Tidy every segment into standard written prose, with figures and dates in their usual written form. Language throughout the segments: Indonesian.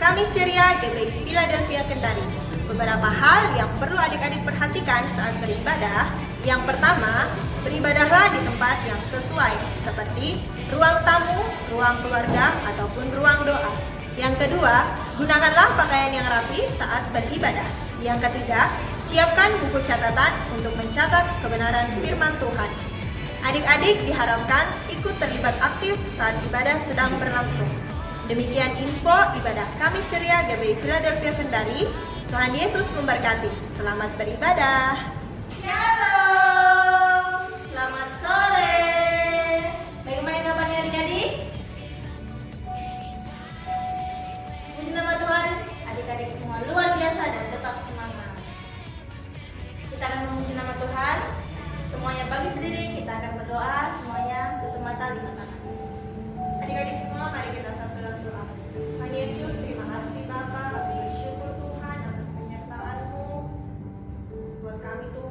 Kamis Ceria GBI Philadelphia Kendari. Beberapa hal yang perlu adik-adik perhatikan saat beribadah. Yang pertama, beribadahlah di tempat yang sesuai, seperti ruang tamu, ruang keluarga, ataupun ruang doa. Yang kedua, gunakanlah pakaian yang rapi saat beribadah. Yang ketiga, siapkan buku catatan untuk mencatat kebenaran firman Tuhan. Adik-adik diharapkan ikut terlibat aktif saat ibadah sedang berlangsung. Demikian info ibadah Kamis Ceria GBI Philadelphia Kendari. Tuhan Yesus memberkati. Selamat beribadah. Shalom. Selamat sore. Bagaimana kabarnya adik-adik? Puji nama Tuhan, adik-adik semua luar biasa dan tetap semangat. Kita akan memuji nama Tuhan. Semuanya bangkit berdiri, kita akan berdoa. Semuanya tutup mata, lipat tangan. Adik-adik semua, mari kita satu dalam doa. Tuhan Yesus, terima kasih Bapa, kami bersyukur Tuhan atas penyertaan-Mu buat kami Tuhan.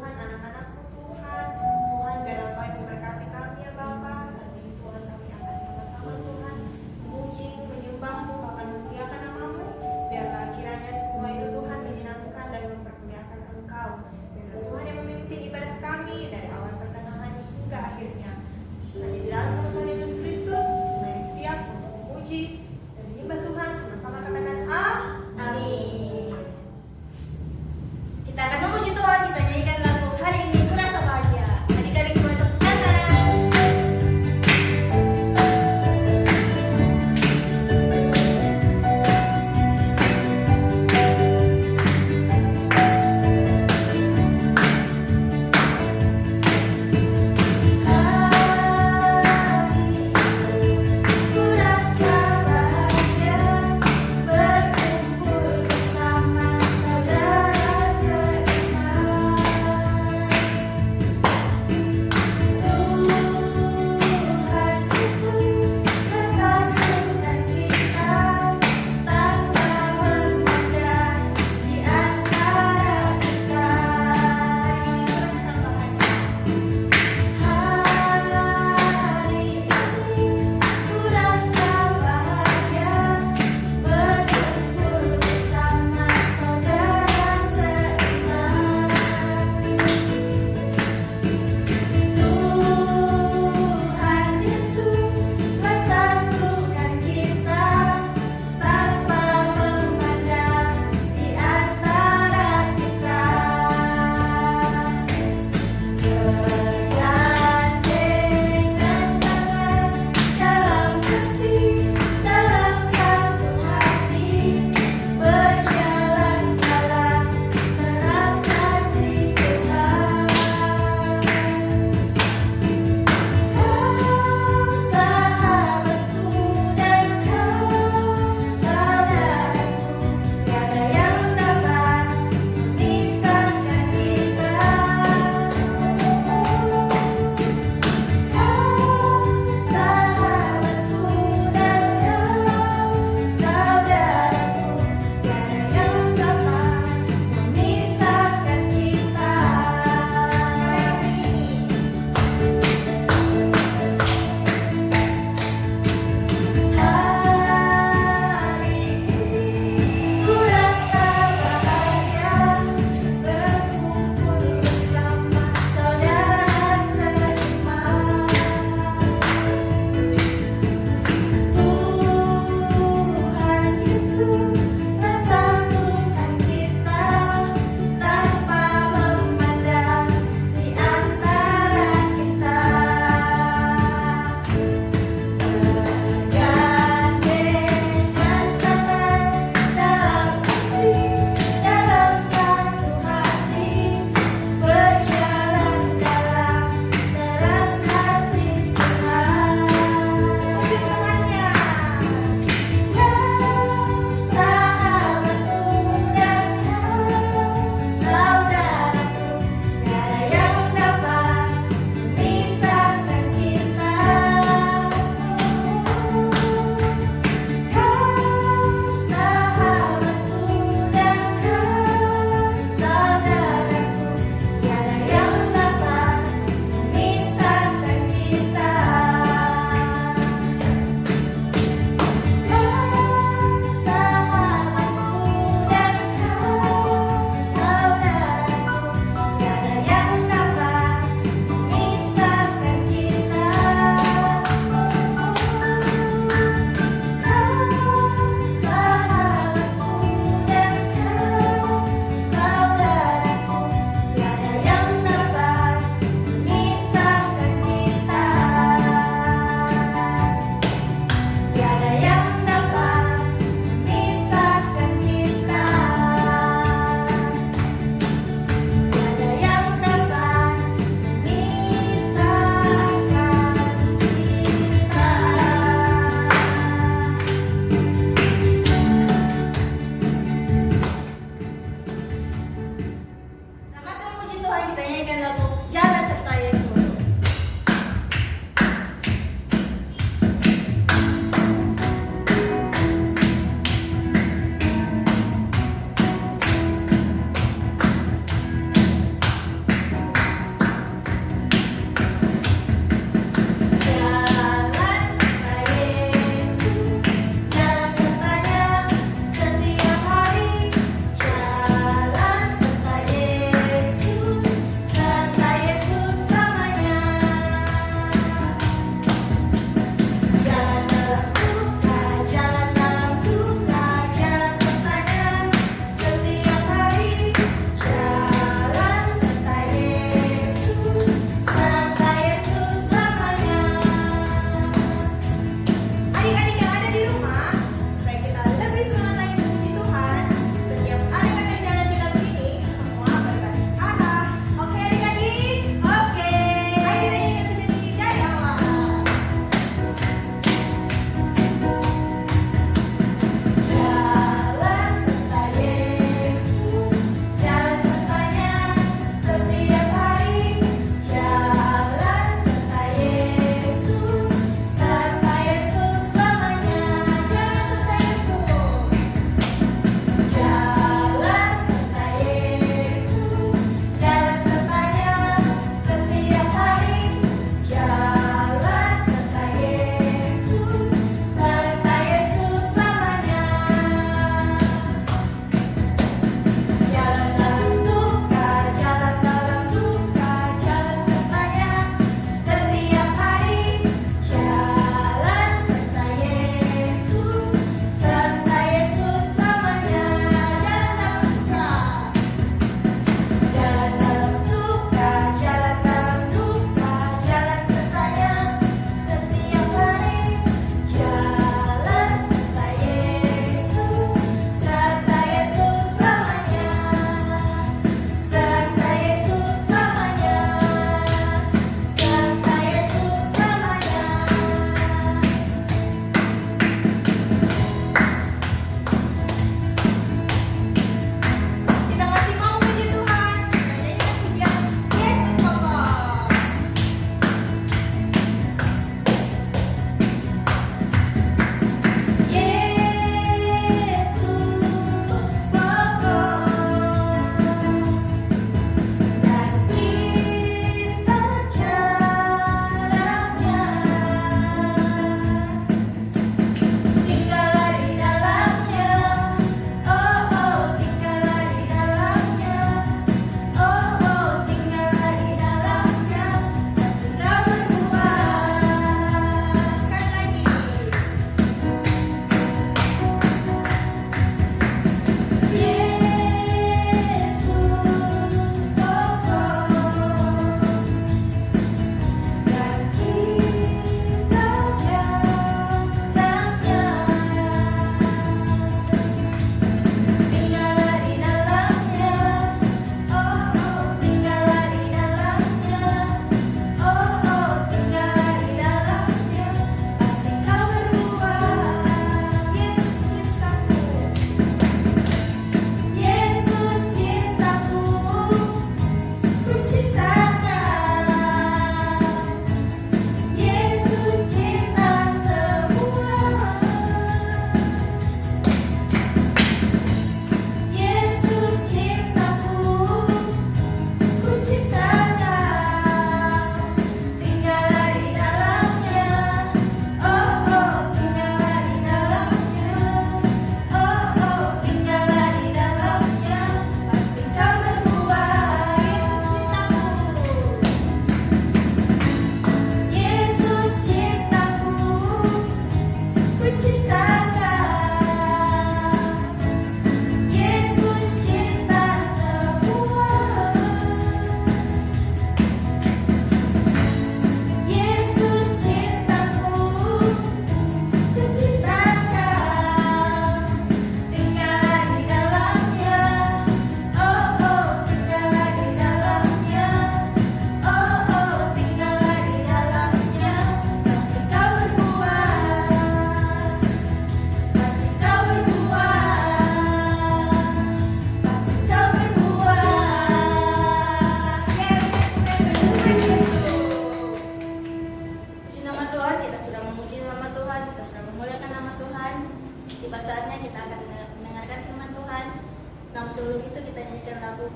sebelum itu kita nyanyikan lagu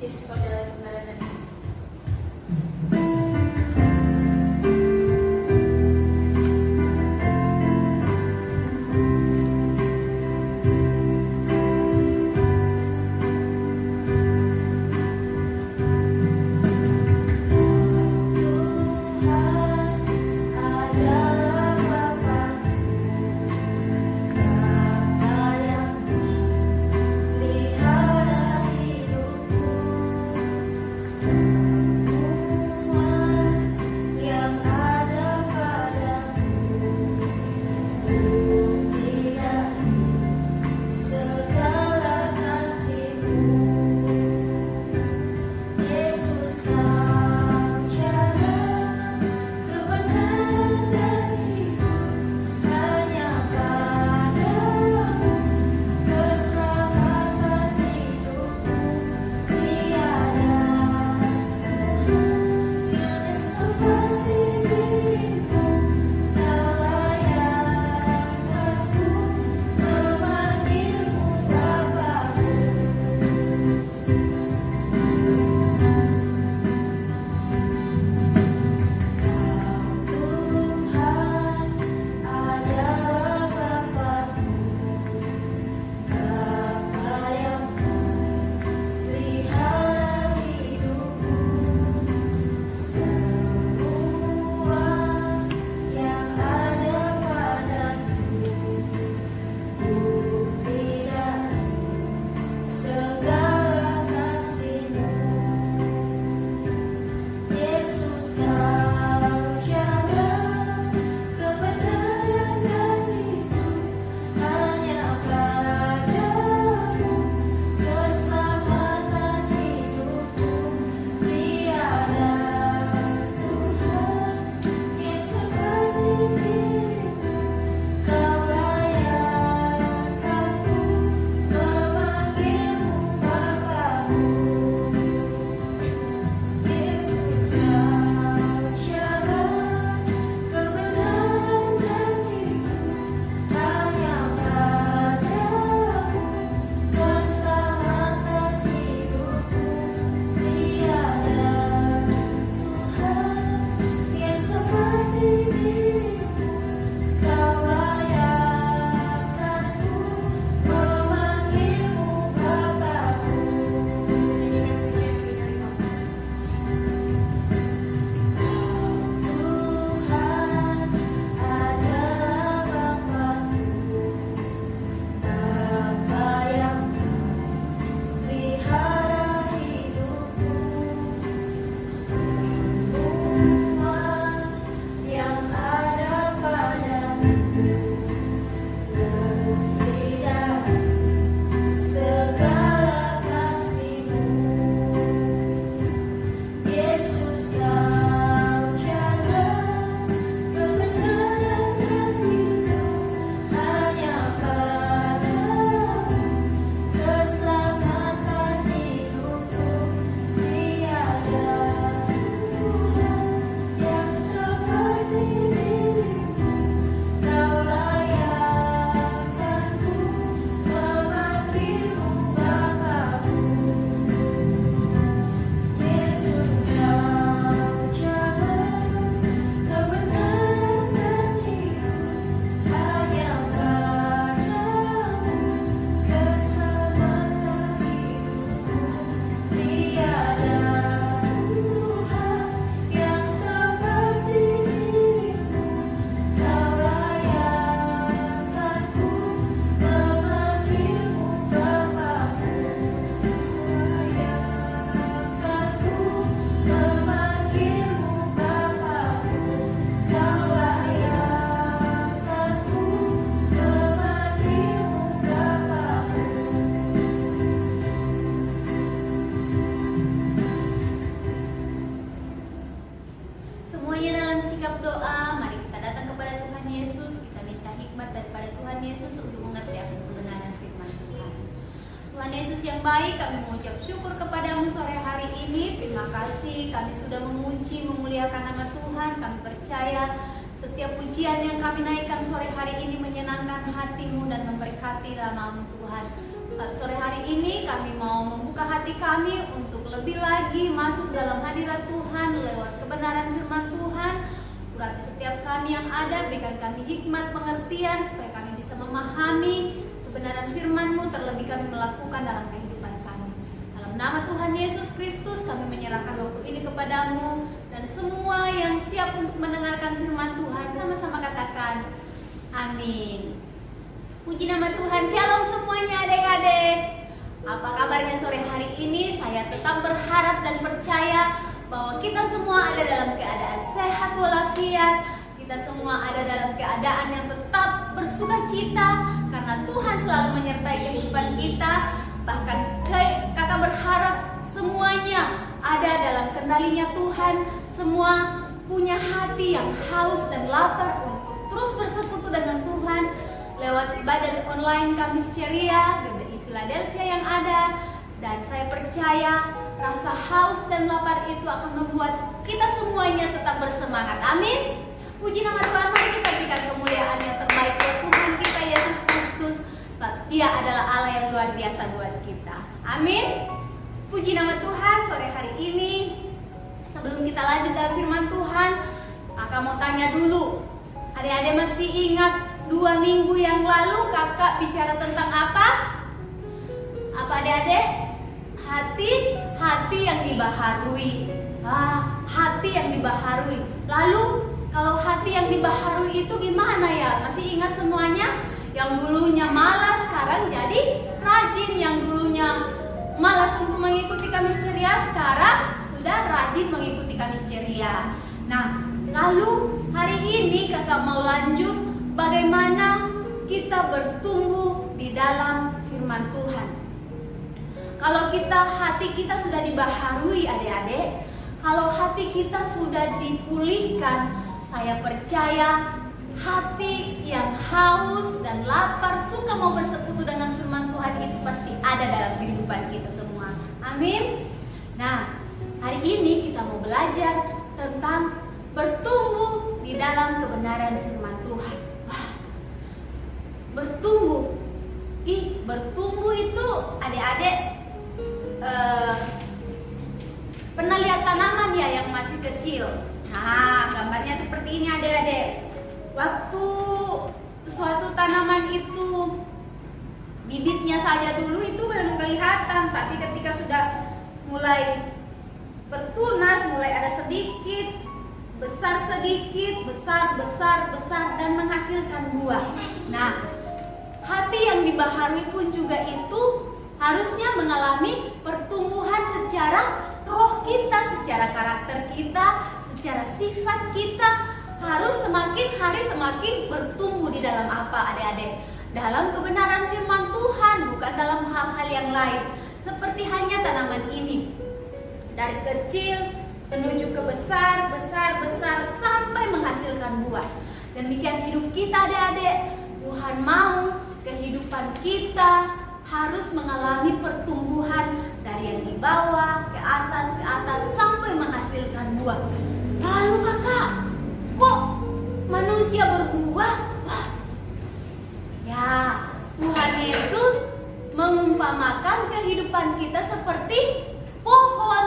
Yesus Kau Jalan Kebenaran dan Hidup. Tuhan Yesus yang baik, kami mengucap syukur kepadamu sore hari ini. Terima kasih kami sudah memuji, memuliakan nama Tuhan. Kami percaya Setiap pujian yang kami naikkan sore hari ini menyenangkan hati-Mu dan memberkati nama-Mu Tuhan. Saat sore hari ini kami mau membuka hati kami untuk lebih lagi masuk dalam hadirat Tuhan lewat kebenaran firman Tuhan. Urati setiap kami yang ada, berikan kami hikmat pengertian supaya kami bisa memahami kebenaran firman-Mu, terlebih kami melakukan dalam kehidupan kami. Dalam nama Tuhan Yesus Kristus kami menyerahkan waktu ini kepadamu, dan semua yang siap untuk mendengarkan firman Tuhan sama-sama katakan amin. Puji nama Tuhan. Shalom semuanya adik-adik. Apa kabarnya sore hari ini? Saya tetap berharap dan percaya bahwa kita semua ada dalam keadaan sehat walafiat. Kita semua ada dalam keadaan yang tetap bersukacita karena Tuhan selalu menyertai kehidupan kita. Bahkan kakak berharap semuanya ada dalam kendalinya Tuhan. Semua punya hati yang haus dan lapar untuk terus bersekutu dengan Tuhan lewat ibadah online Kamis Ceria GBI Philadelphia yang ada. Dan saya percaya rasa haus dan lapar itu akan membuat kita semuanya tetap bersemangat. Amin. Puji nama Tuhan. Mari kita berikan kemuliaan yang terbaik buat Tuhan kita Yesus Kristus. Dia adalah Allah yang luar biasa buat kita. Amin. Puji nama Tuhan. Sore hari ini sebelum kita lanjut dalam firman Tuhan, kakak mau tanya dulu, adik-adik masih ingat 2 minggu yang lalu kakak bicara tentang apa? Apa adik-adik? Hati yang dibaharui. Hati yang dibaharui. Lalu kalau hati yang dibaharui itu gimana ya? Masih ingat semuanya? Yang dulunya malas sekarang jadi rajin. Yang dulunya malas untuk mengikuti Kamis Ceria sekarang sudah rajin mengikuti Kamis Ceria. Nah, lalu hari ini kakak mau lanjut bagaimana kita bertumbuh di dalam firman Tuhan. Kalau hati kita sudah dibaharui adik-adik, kalau hati kita sudah dipulihkan, saya percaya hati yang haus dan lapar suka mau bersekutu dengan firman Tuhan itu pasti ada dalam kehidupan kita semua. Amin. Nah, hari ini kita mau belajar tentang bertumbuh di dalam kebenaran firman Tuhan. Bertumbuh itu adik-adik pernah lihat tanaman ya yang masih kecil. Nah, gambarnya seperti ini adik-adik. Waktu suatu tanaman itu bibitnya saja dulu itu belum kelihatan, tapi ketika sudah mulai bertunas, mulai ada sedikit, besar, dan menghasilkan buah. Nah, hati yang dibaharui pun juga itu harusnya mengalami pertumbuhan secara roh kita, secara karakter kita, secara sifat kita harus semakin hari semakin bertumbuh di dalam apa adik-adik? Dalam kebenaran firman Tuhan, bukan dalam hal-hal yang lain. Seperti halnya tanaman ini, dari kecil menuju ke besar sampai menghasilkan buah. Demikian hidup kita adik-adik. Tuhan mau kehidupan kita harus mengalami pertumbuhan dari yang di bawah ke atas sampai menghasilkan buah. Lalu kakak, kok manusia berbuah? Ya, Tuhan Yesus mengumpamakan kehidupan kita seperti pohon,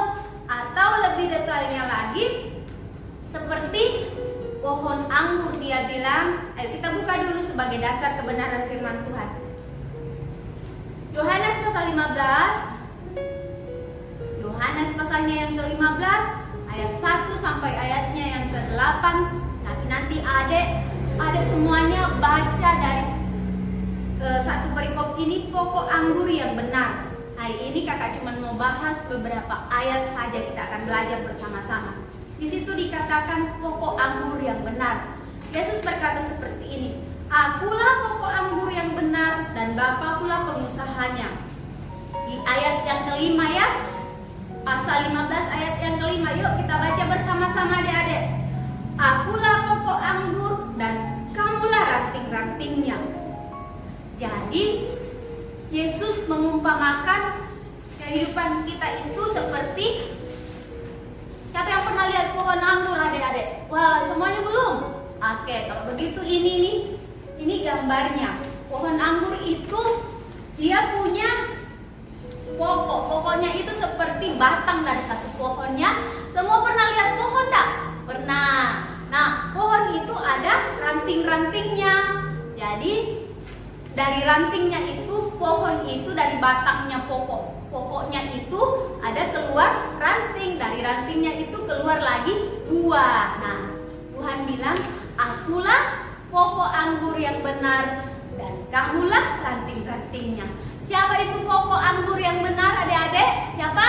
atau lebih detailnya lagi seperti pohon anggur. Dia bilang, ayo kita buka dulu sebagai dasar kebenaran firman Tuhan. Yohanes pasal 15. Yohanes pasalnya yang ke-15 ayat 1 sampai ayatnya yang ke-8. Tapi nanti adik semuanya baca dari satu perikop ini, pokok anggur yang benar. Hari ini kakak cuma mau bahas beberapa ayat saja, kita akan belajar bersama-sama. Di situ dikatakan pokok anggur yang benar. Yesus berkata seperti ini, Akulah pokok anggur yang benar dan Bapa pula pengusahanya. Di ayat yang kelima ya, pasal 15 ayat yang kelima. Yuk kita baca bersama-sama adik-adik. Akulah pokok anggur dan kamulah ranting-rantingnya. Jadi Yesus mengumpamakan kehidupan kita itu seperti, siapa yang pernah lihat pohon anggur adik-adik? Wah, semuanya belum? Oke, kalau begitu ini gambarnya. Pohon anggur itu dia punya pokoknya itu seperti batang dari satu pohonnya. Semua pernah lihat pohon tak? Pernah. Nah, pohon itu ada ranting-rantingnya. Jadi dari rantingnya itu, pohon itu dari batangnya pokoknya itu ada keluar ranting. Dari rantingnya itu keluar lagi buah. Nah, Tuhan bilang, akulah pokok anggur yang benar dan kamulah ranting-rantingnya. Siapa itu pokok anggur yang benar, adik-adik? Siapa?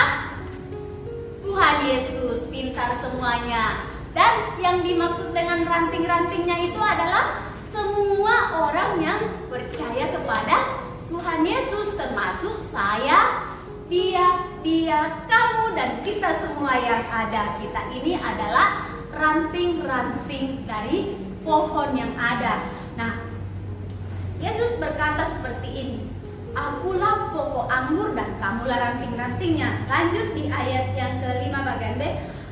Tuhan Yesus. Pintar semuanya. Dan yang dimaksud dengan ranting-rantingnya itu adalah semua orang yang percaya kepada Tuhan Yesus, termasuk saya, dia, kamu, dan kita semua yang ada. Kita ini adalah ranting-ranting dari pohon yang ada. Nah, Yesus berkata seperti ini, akulah pokok anggur dan kamulah ranting-rantingnya. Lanjut di ayat yang ke-5 bagian B.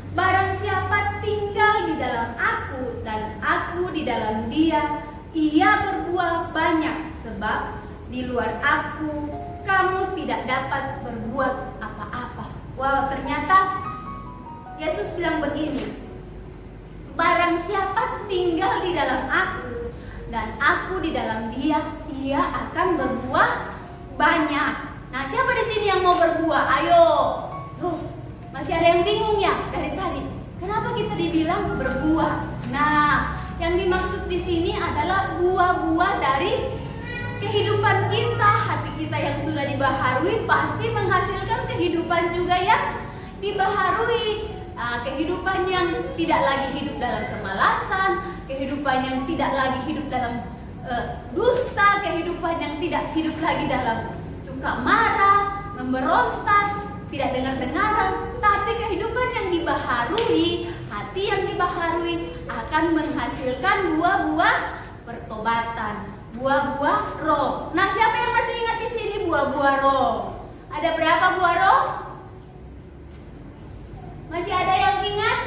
Barang siapa tinggal di dalam aku dan aku di dalam dia, ia berbuah banyak, sebab di luar aku kamu tidak dapat berbuat apa-apa. Wow, ternyata Yesus bilang begini, barang siapa tinggal di dalam aku dan aku di dalam dia, ia akan berbuah banyak. Nah, siapa di sini yang mau berbuah? Ayo. Masih ada yang bingung ya dari tadi. Kenapa kita dibilang berbuah? Nah, yang dimaksud di sini adalah buah-buah dari kehidupan kita. Hati kita yang sudah dibaharui pasti menghasilkan kehidupan juga yang dibaharui. Kehidupan yang tidak lagi hidup dalam kemalasan, kehidupan yang tidak lagi hidup dalam dusta, kehidupan yang tidak hidup lagi dalam suka marah, memberontak, tidak dengar-dengaran, tapi kehidupan yang dibaharui, hati yang dibaharui akan menghasilkan buah-buah pertobatan, buah-buah roh. Nah, siapa yang masih ingat di sini buah-buah roh? Ada berapa buah roh? Masih ada yang ingat?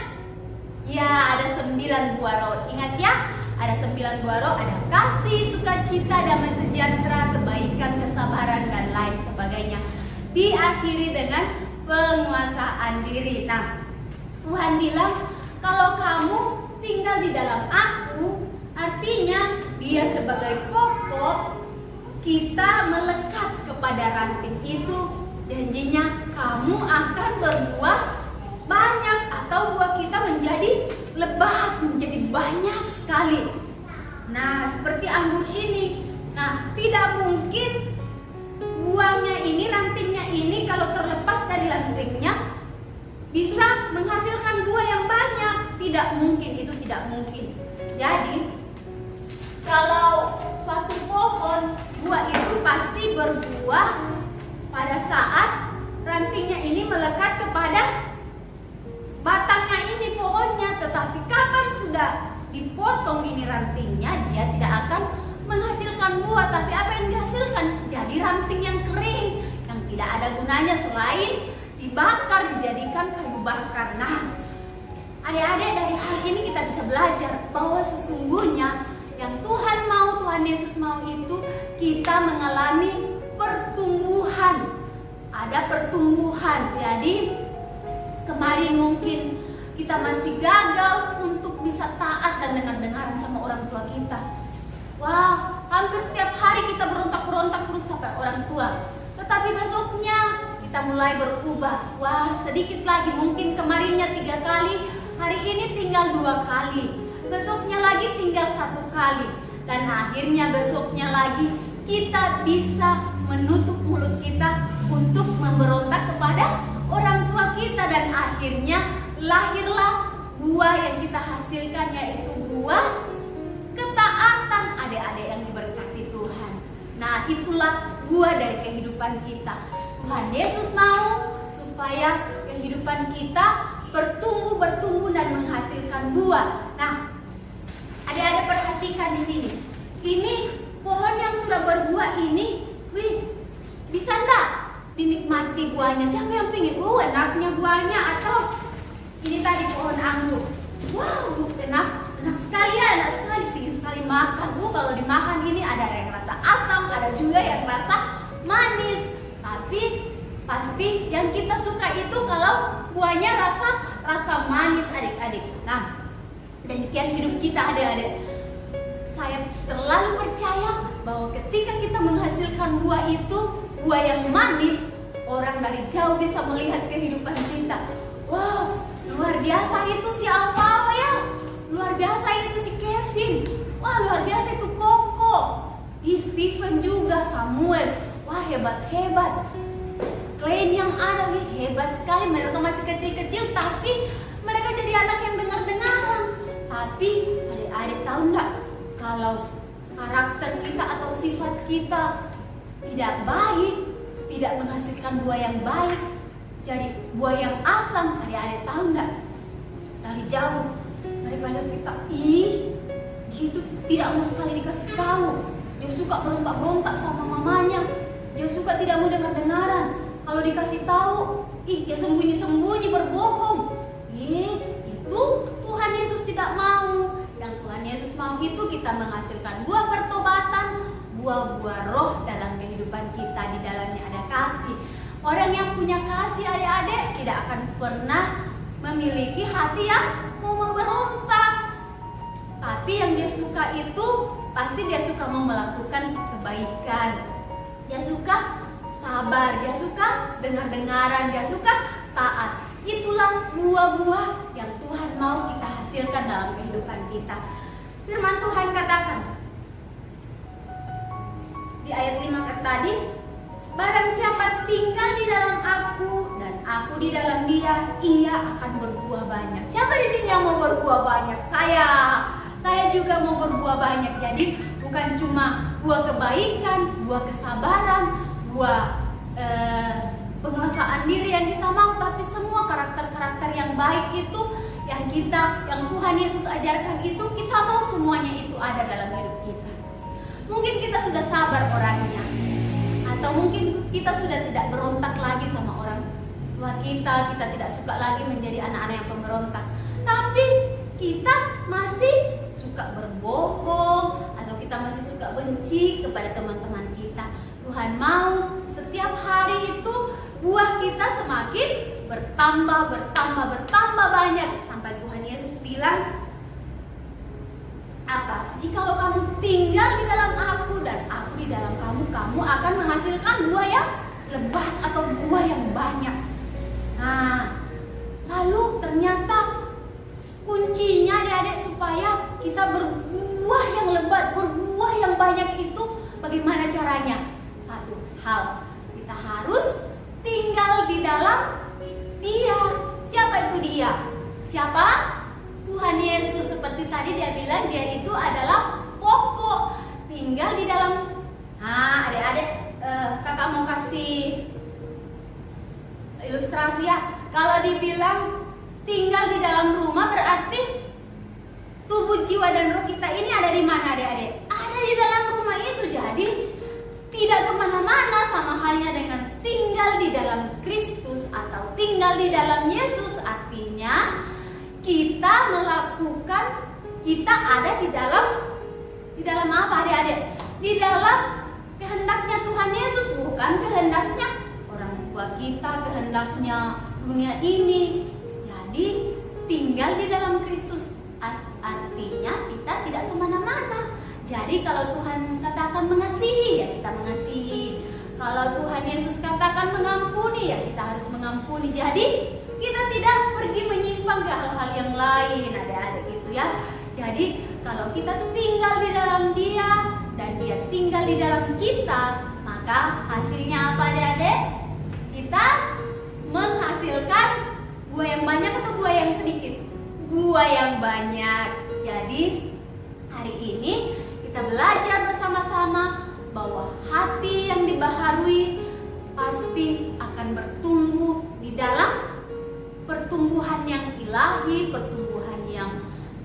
Ya, ada 9 buah roh. Ingat ya, ada 9 buah roh. Ada kasih, sukacita, damai sejahtera, kebaikan, kesabaran, dan lain sebagainya. Diakhiri dengan penguasaan diri. Nah, Tuhan bilang, kalau kamu tinggal di dalam aku, artinya dia sebagai pokok, kita melekat kepada ranting itu. Janjinya kamu akan berbuah banyak, atau buah kita menjadi lebat, menjadi banyak sekali. Nah, seperti anggur ini. Nah, tidak mungkin buahnya ini, rantingnya ini kalau terlepas dari rantingnya bisa menghasilkan buah yang banyak. Tidak mungkin, itu tidak mungkin. Jadi kalau suatu pohon, buah itu pasti berbuah pada saat rantingnya ini melekat kepada batangnya ini pohonnya. Tetapi kapan sudah dipotong ini rantingnya, dia tidak akan menghasilkan buah. Tapi apa yang dihasilkan? Jadi ranting yang kering, yang tidak ada gunanya selain dibakar, dijadikan kayu bakar. Nah, adik-adik, dari hal ini kita bisa belajar bahwa sesungguhnya yang Tuhan mau, Tuhan Yesus mau itu kita mengalami pertumbuhan. Ada pertumbuhan. Jadi kemarin mungkin kita masih gagal untuk bisa taat dan dengar-dengaran sama orang tua kita. Wah, hampir setiap hari kita berontak-berontak terus sampai orang tua. Tetapi besoknya kita mulai berubah. Wah, sedikit lagi, mungkin kemarinnya 3 kali, hari ini tinggal 2 kali. Besoknya lagi tinggal 1 kali. Dan akhirnya besoknya lagi kita bisa menutup mulut kita untuk memberontak kepada orang tua kita. Dan akhirnya lahirlah buah yang kita hasilkan, yaitu buah ketaatan, adik-adik yang diberkati Tuhan. Nah, itulah buah dari kehidupan kita. Tuhan Yesus mau supaya kehidupan kita bertumbuh dan menghasilkan buah. Nah, adik-adik perhatikan di sini. Ini pohon yang sudah berbuah ini, bisa enggak dinikmati buahnya? Siapa yang pengen? Enaknya buahnya. Atau ini tadi pohon anggur. Wow, enak sekali ya, enak sekali. dimakan. Kalau dimakan ini ada yang rasa asam, ada juga yang rasa manis. Tapi pasti yang kita suka itu kalau buahnya rasa manis, adik-adik. Nah, demikian hidup kita, adik-adik. Saya terlalu percaya bahwa ketika kita menghasilkan buah itu, buah yang manis, orang dari jauh bisa melihat kehidupan kita. Wow, luar biasa itu si Alvaro ya. Luar biasa itu si Kevin. Wah, luar biasa itu Koko. Stephen juga, Samuel. Wah, hebat-hebat. Klein yang ada nih, hebat sekali. Mereka masih kecil-kecil, tapi mereka jadi anak yang dengar-dengaran. Tapi adik-adik tahu enggak, kalau karakter kita atau sifat kita tidak baik, tidak menghasilkan buah yang baik, jadi buah yang asam, adik-adik tahu enggak? Dari jauh mereka lihat kita, dia itu tidak mau sekali dikasih tahu. Dia suka berontak-berontak sama mamanya. Dia suka tidak mau dengar-dengaran. Kalau dikasih tahu, dia sembunyi-sembunyi berbohong. Itu Tuhan Yesus tidak mau. Yang Tuhan Yesus mau itu kita menghasilkan buah pertobatan, buah-buah roh dalam kehidupan kita. Di dalamnya ada kasih. Orang yang punya kasih, adik-adik, tidak akan pernah memiliki hati yang mau memberontak. Tapi yang dia suka itu pasti dia suka mau melakukan kebaikan. Dia suka sabar, dia suka dengar-dengaran, dia suka taat. Itulah buah-buah yang Tuhan mau kita hasilkan dalam kehidupan kita. Firman Tuhan katakan di ayat 5 tadi, barang siapa tinggal di dalam aku dan aku di dalam dia, ia akan berbuah banyak. Siapa di sini yang mau berbuah banyak? Saya juga mau berbuah banyak. Jadi bukan cuma buah kebaikan, buah kesabaran, buah penguasaan diri yang kita mau, tapi semua karakter-karakter yang baik itu yang Tuhan Yesus ajarkan itu, kita mau semuanya itu ada dalam hidup kita. Mungkin kita sudah sabar orangnya, atau mungkin kita sudah tidak berontak lagi sama orang tua kita tidak suka lagi menjadi anak-anak yang pemberontak. Tapi kita masih suka berbohong, atau kita masih suka benci kepada teman-teman kita. Tuhan mau setiap hari itu buah kita semakin bertambah banyak, sampai Tuhan Yesus bilang apa? Jikalau kamu tinggal di dalam aku dan aku di dalam kamu, kamu akan menghasilkan buah yang lebat atau buah yang banyak. Nah, lalu ternyata kuncinya adik-adik supaya kita berbuah yang lebat, berbuah yang banyak itu bagaimana caranya? Satu hal, kita harus tinggal di dalam Dia. Siapa itu Dia? Siapa? Tuhan Yesus. Seperti tadi dia bilang, dia itu adalah pokok. Tinggal di dalam. Nah, adik-adik, kakak mau kasih ilustrasi ya. Kalau dibilang tinggal di dalam rumah, berarti tubuh, jiwa, dan roh kita ini ada di mana, adik-adik? Ada di dalam rumah itu. Jadi tidak kemana-mana, sama halnya dengan tinggal di dalam Kristus atau tinggal di dalam Yesus. Artinya kita melakukan, kita ada di dalam apa, adik-adik? Di dalam kehendaknya Tuhan Yesus, bukan kehendaknya orang tua kita, kehendaknya dunia ini. Jadi tinggal di dalam Kristus artinya kita tidak kemana-mana. Jadi kalau Tuhan katakan mengasihi, ya kita mengasihi. Kalau Tuhan Yesus katakan mengampuni, ya kita harus mengampuni. Jadi kita tidak pergi menyimpang ke hal-hal yang lain, adik-adik gitu ya. Jadi kalau kita tinggal di dalam Dia dan Dia tinggal di dalam kita, maka hasilnya apa, adik-adik? Kita menghasilkan buah yang banyak atau buah yang sedikit? Buah yang banyak. Jadi hari ini kita belajar bersama-sama bahwa hati yang dibaharui pasti akan bertumbuh di dalam pertumbuhan yang ilahi, pertumbuhan yang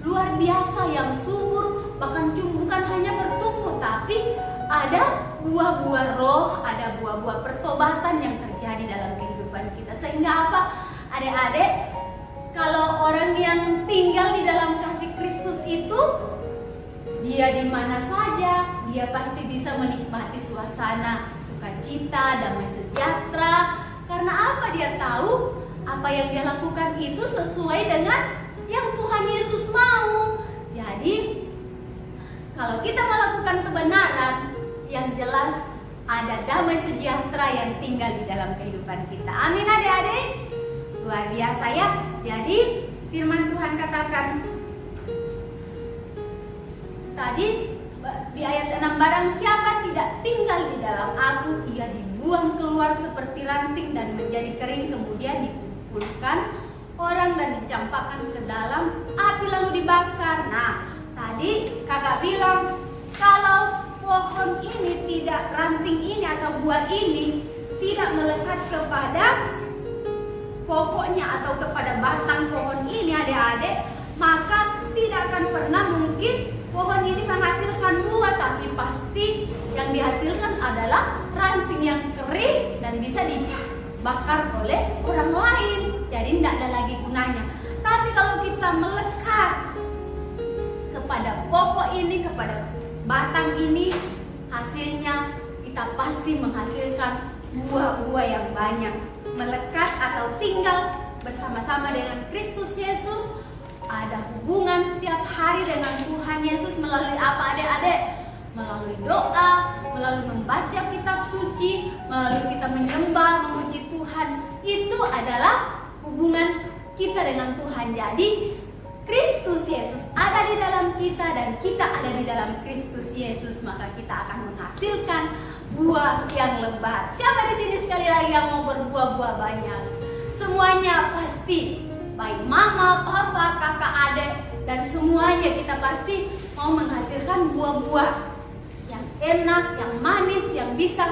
luar biasa, yang subur. Bahkan bukan hanya bertumbuh, tapi ada buah-buah roh, ada buah-buah pertobatan yang terjadi dalam kehidupan kita. Sehingga apa, adik-adik? Kalau orang yang tinggal di dalam kasih Kristus itu, dia dia di mana saja, dia pasti bisa menikmati suasana sukacita, damai sejahtera. Karena apa? Dia tahu apa yang dia lakukan itu sesuai dengan yang Tuhan Yesus mau. Jadi kalau kita melakukan kebenaran, yang jelas ada damai sejahtera yang tinggal di dalam kehidupan kita. Amin adik-adik. Luar biasa ya. Jadi firman Tuhan katakan tadi di ayat 6, barang siapa tidak tinggal di dalam aku, ia dibuang keluar seperti ranting dan menjadi kering, kemudian dikumpulkan orang dan dicampakkan ke dalam api lalu dibakar. Nah, tadi kakak bilang kalau pohon ini tidak, ranting ini atau buah ini tidak melekat kepada pokoknya atau kepada batang pohon ini adik-adik, maka tidak akan pernah mungkin pohon ini menghasilkan buah, tapi pasti yang dihasilkan adalah ranting yang kering dan bisa dibakar oleh orang lain. Jadi tidak ada lagi gunanya. Tapi kalau kita melekat kepada pokok ini, kepada batang ini, hasilnya kita pasti menghasilkan buah-buah yang banyak. Melekat atau tinggal bersama-sama dengan Kristus Yesus, ada hubungan setiap hari dengan Tuhan Yesus melalui apa adik-adik? Melalui doa, melalui membaca kitab suci, melalui kita menyembah, memuji Tuhan. Itu adalah hubungan kita dengan Tuhan. Jadi Kristus Yesus ada di dalam kita dan kita ada di dalam Kristus Yesus, maka kita akan menghasilkan buah yang lebat. Siapa di sini sekali lagi yang mau berbuah-buah banyak? Semuanya pasti, baik mama, papa, kakak, adik, dan semuanya kita pasti mau menghasilkan buah-buah yang enak, yang manis, yang bisa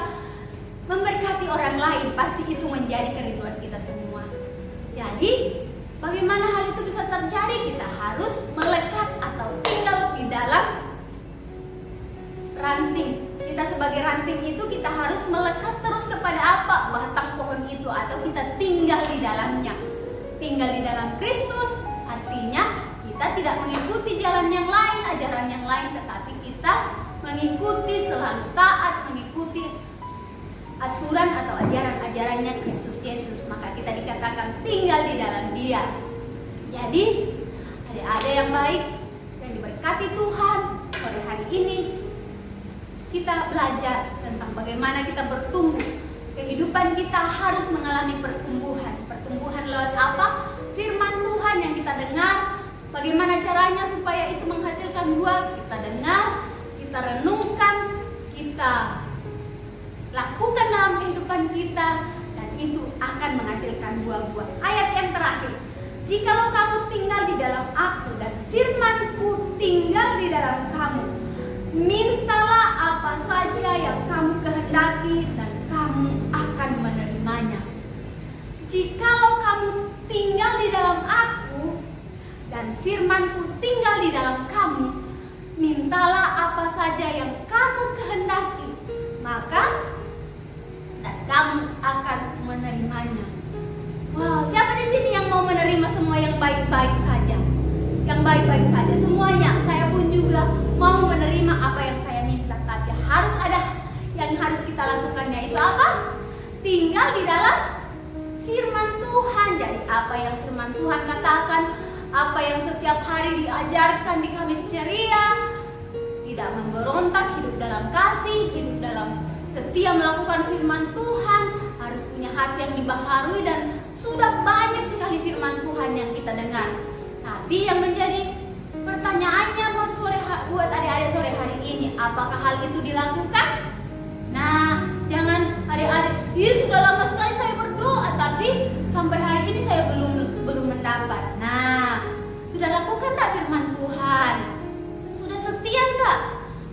memberkati orang lain. Pasti itu menjadi kerinduan kita semua. Jadi bagaimana hal itu bisa terjadi? Kita harus melekat atau tinggal di dalam ranting. Kita sebagai ranting itu kita harus melekat terus kepada apa? Batang pohon itu, atau kita tinggal di dalamnya. Tinggal di dalam Kristus artinya kita tidak mengikuti jalan yang lain, ajaran yang lain, tetapi kita mengikuti, selalu taat, mengikuti aturan atau ajaran-ajarannya Kristus Yesus. Maka kita dikatakan tinggal di dalam Dia. Jadi adik-adik yang baik yang diberkati Tuhan, pada hari ini kita belajar tentang bagaimana kita bertumbuh. Kehidupan kita harus mengalami pertumbuhan. Pertumbuhan lewat apa? Firman Tuhan yang kita dengar. Bagaimana caranya supaya itu menghasilkan buah? Kita dengar, kita renungkan, kita lakukan dalam kehidupan kita, dan itu akan menghasilkan buah-buah. Ayat yang terakhir, jikalau kamu tinggal di dalam aku dan firman-Ku tinggal di dalam kamu, mintalah apa saja yang kamu kehendaki dan kamu akan menerimanya. Jikalau kamu tinggal di dalam aku dan firman-Ku tinggal di dalam kamu, mintalah apa saja yang kamu kehendaki, maka dan kamu akan menerimanya. Wow, siapa di sini yang mau menerima semua yang baik-baik saja? Yang baik-baik saja semuanya. Saya pun juga mau menerima apa yang saya minta, tapi harus ada yang harus kita lakukan, yaitu apa? Tinggal di dalam firman Tuhan. Jadi apa yang firman Tuhan katakan, apa yang setiap hari diajarkan di Kamis Ceria, tidak memberontak, hidup dalam kasih, hidup dalam setia melakukan firman Tuhan, harus punya hati yang dibaharui, dan sudah banyak sekali firman Tuhan yang kita dengar. Tapi yang menjadi pertanyaannya buat adik-adik sore hari ini, apakah hal itu dilakukan? Nah, jangan adik-adik, sudah lama sekali saya berdoa, tapi sampai hari ini saya belum mendapat. Nah, sudah lakukan tak firman Tuhan? Sudah setia tak?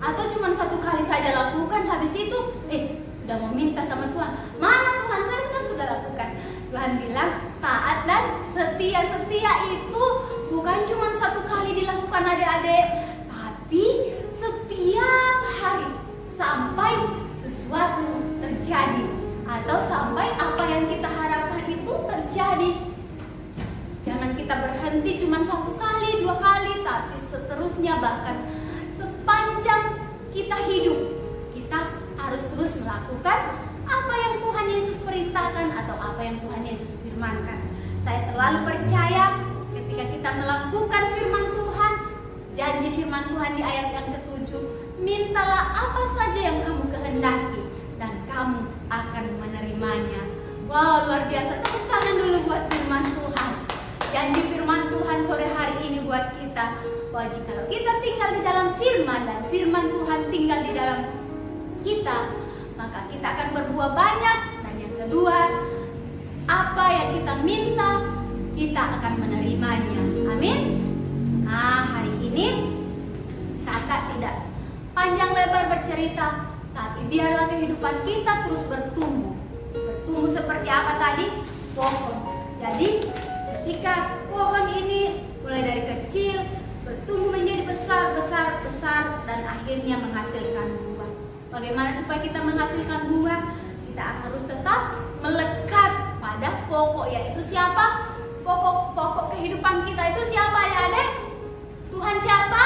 Atau cuma satu kali saja lakukan, habis itu sudah meminta sama Tuhan, mana Tuhan, saya kan sudah lakukan. Tuhan bilang taat dan setia. Setia itu bukan cuma satu kali dilakukan adik-adik, tapi setiap hari sampai sesuatu terjadi, atau sampai apa yang kita harapkan itu terjadi. Jangan kita berhenti cuma satu kali, dua kali, tapi seterusnya, bahkan sepanjang kita hidup, kita harus terus melakukan apa yang Tuhan Yesus perintahkan atau apa yang Tuhan Yesus firmankan. Saya terlalu percaya ketika kita melakukan firman Tuhan, janji firman Tuhan di ayat yang ke-7, mintalah apa saja yang kamu kehendaki dan kamu akan menerimanya. Wow, luar biasa. Tepuk tangan dulu buat firman Tuhan. Janji firman Tuhan sore hari ini buat kita, bahwa jika kita tinggal di dalam firman dan firman Tuhan tinggal di dalam kita, maka kita akan berbuah banyak. Dan yang kedua, apa yang kita minta, kita akan menerimanya. Amin. Nah, hari ini kakak tidak panjang lebar bercerita, tapi biarlah kehidupan kita terus bertumbuh. Bertumbuh seperti apa tadi? Pohon. Jadi ketika pohon ini mulai dari kecil bertumbuh menjadi besar, dan akhirnya menghasilkan buah. Bagaimana supaya kita menghasilkan buah? Kita harus tetap melekat pada pokok, yaitu siapa? Pokok kehidupan kita itu siapa, adik-adik? Tuhan siapa?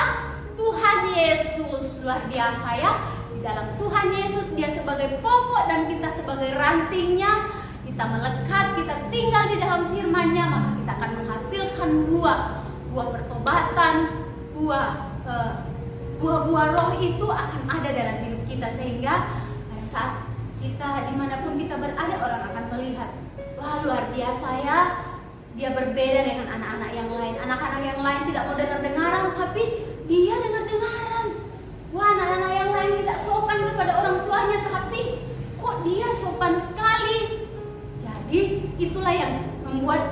Tuhan Yesus. Luar biasa ya. Di dalam Tuhan Yesus, Dia sebagai pokok dan kita sebagai rantingnya. Kita melekat, kita tinggal di dalam firman-Nya, maka kita akan menghasilkan buah pertobatan, buah roh itu akan ada dalam hidup kita, sehingga pada saat kita dimanapun kita berada, orang akan melihat, wah luar biasa ya, dia berbeda dengan anak-anak yang lain. Anak-anak yang lain tidak mau dengar-dengaran, tapi dia dengar-dengaran. Wah, anak-anak yang lain tidak sopan kepada orang tuanya, tapi kok dia sopan sekali. Jadi itulah yang membuat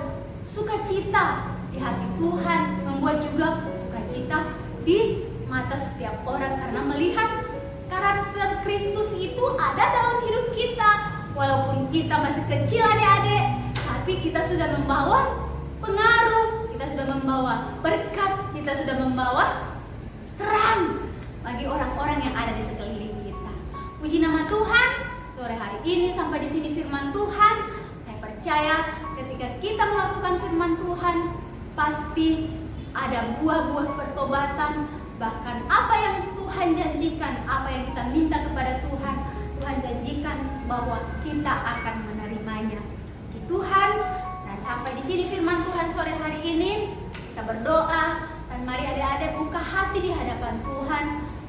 sukacita di hati Tuhan, membuat juga sukacita di mata setiap orang, karena melihat karakter Kristus itu ada dalam hidup kita. Walaupun kita masih kecil adik-adik, tapi kita sudah membawa pengaruh, kita sudah membawa berkat, kita sudah membawa terang bagi orang-orang yang ada di sekeliling kita. Puji nama Tuhan. Sore hari ini sampai di sini firman Tuhan. Saya percaya ketika kita melakukan firman Tuhan, pasti ada buah-buah pertobatan. Bahkan apa yang Tuhan janjikan, apa yang kita minta kepada Tuhan, Tuhan janjikan bahwa kita akan menerimanya. Puji Tuhan. Dan sampai di sini firman Tuhan sore hari ini. Kita berdoa dan mari adik-adik buka hati di hadapan Tuhan.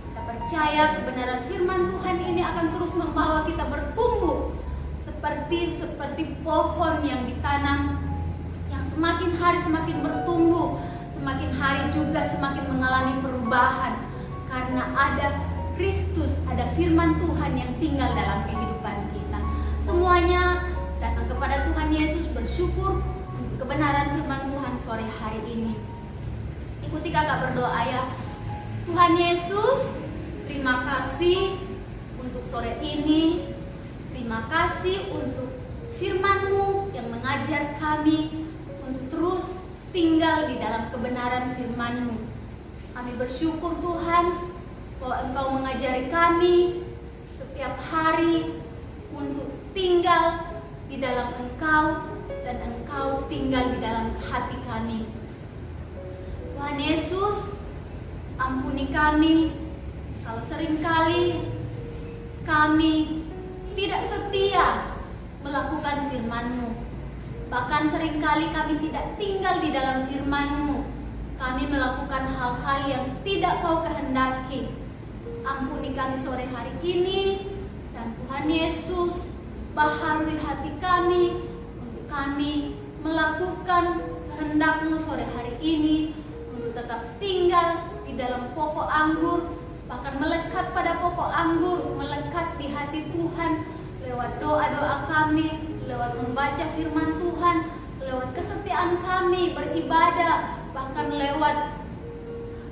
Kita percaya kebenaran firman Tuhan ini akan terus membawa kita bertumbuh seperti pohon yang ditanam, yang semakin hari semakin bertumbuh, semakin hari juga semakin mengalami perubahan, karena ada Kristus, ada firman Tuhan yang tinggal dalam kehidupan kita. Semuanya datang kepada Tuhan Yesus, bersyukur untuk kebenaran firman Tuhan sore hari ini. Ikuti kakak berdoa ya. Tuhan Yesus, terima kasih untuk sore ini. Terima kasih untuk firman-Mu yang mengajar kami untuk terus tinggal di dalam kebenaran firman-Mu. Kami bersyukur Tuhan bahwa Engkau mengajari kami setiap hari untuk tinggal di dalam Engkau dan Engkau tinggal di dalam hati kami. Tuhan Yesus, ampuni kami kalau seringkali kami tidak setia melakukan firman-Mu. Bahkan seringkali kami tidak tinggal di dalam firman-Mu. Kami melakukan hal-hal yang tidak Kau kehendaki. Ampuni kami sore hari ini, dan Tuhan Yesus, baharui hati kami untuk kami melakukan kehendak-Mu sore hari ini, untuk tetap tinggal di dalam pokok anggur, bahkan melekat pada pokok anggur, melekat di hati Tuhan lewat doa-doa kami, lewat membaca firman Tuhan, lewat kesetiaan kami beribadah, bahkan lewat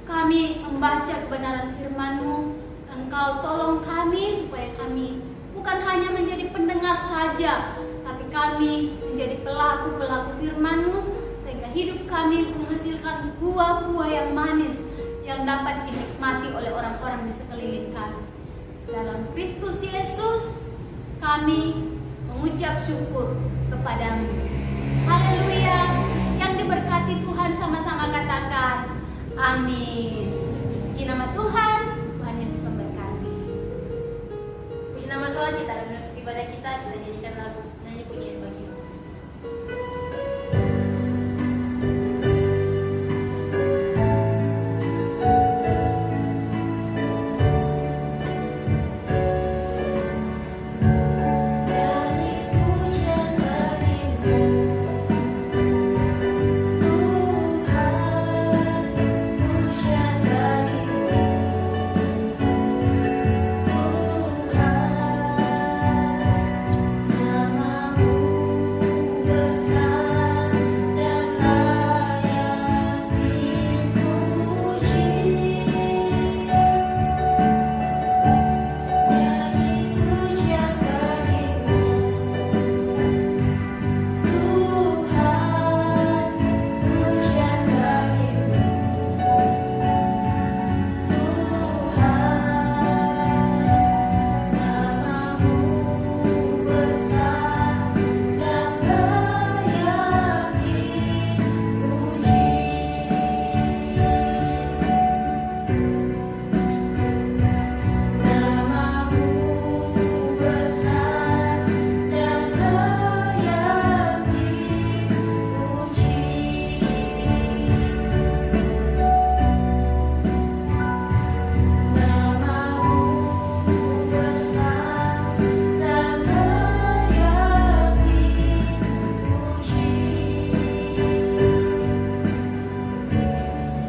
kami membaca kebenaran firman-Mu. Engkau tolong kami supaya kami bukan hanya menjadi pendengar saja, tapi kami menjadi pelaku-pelaku firman-Mu, sehingga hidup kami menghasilkan buah-buah yang manis yang dapat dinikmati oleh orang-orang di sekeliling kami. Dalam Kristus Yesus kami mengucap syukur kepada-Mu. Haleluya. Yang diberkati Tuhan sama-sama katakan amin. Puji nama Tuhan. Tuhan Yesus memberkati. ibadah kita jadikan lagu nyanyi pujian bagi-Mu.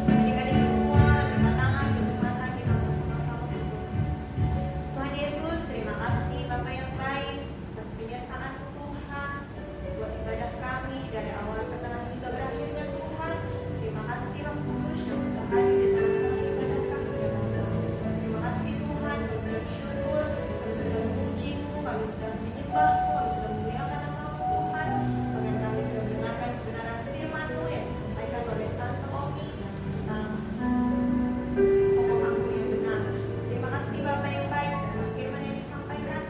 Adik-adik semua, angkat tangan, tutup mata, kita bersama-sama berdoa. Tuhan Yesus, terima kasih Bapa yang baik atas penyertaan-Mu Tuhan buat ibadah kami dari awal ke tengah hingga berakhirnya Tuhan. Terima kasih Roh Kudus yang sudah hadir di tengah-tengah ibadah kami ya Bapa. Terima kasih Tuhan, kami bersyukur, kami sudah memuji-Mu, kami sudah menyembah-Mu, kami sudah memuliakan nama-Mu Tuhan. Bahkan kami sudah mendengarkan kebenaran firman-Mu yang disampaikan oleh Tante Omi tentang pokok anggur yang benar. Terima kasih Bapa yang baik dalam firman yang disampaikan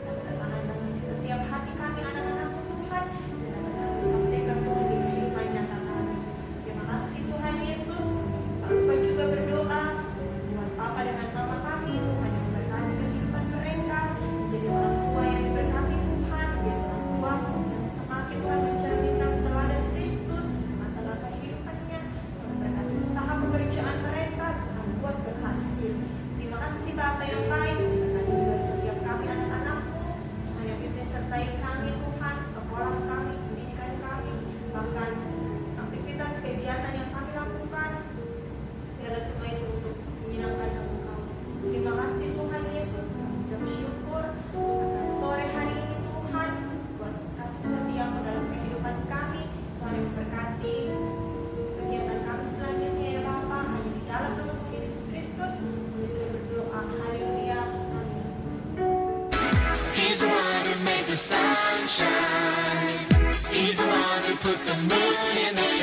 akan berdatangan dalam setiap hati kami anak-anak-Mu Tuhan dan akan kami praktekkan Tuhan di kehidupan nyata kami. Terima kasih Tuhan Yesus. Tak lupa juga berdoa buat Papa dengan Mama kami Tuhan yang memberkati kehidupan mereka, menjadi orang tua yang diberkati Tuhan, menjadi orang tua yang semakin Tuhan mencerminkan teladan Kristus di tengah kehidupannya. Tuhan berkati usaha pekerjaan mereka, Tuhan buat berhasil. Terima kasih Bapa yang baik, berkati juga setiap kami anak-anak-Mu, Tuhan yang pimpin sertai kami Tuhan, sekolah kami, pendidikan kami, bahkan aktivitas kegiatan yang kami lakukan, biarlah semua itu untuk menyenangkan Engkau. Terima kasih Tuhan Yesus, kami ucap syukur atas sore hari ini Tuhan, buat kasih setia-Mu dalam kehidupan kami, Tuhan yang memberkati kegiatan kami selanjutnya ya Bapa, hanya di dalam nama Tuhan Yesus Kristus, kami sudah berdoa, haleluya, amin. He's the one who makes the sun shine. He's the one who puts the moon in the sky.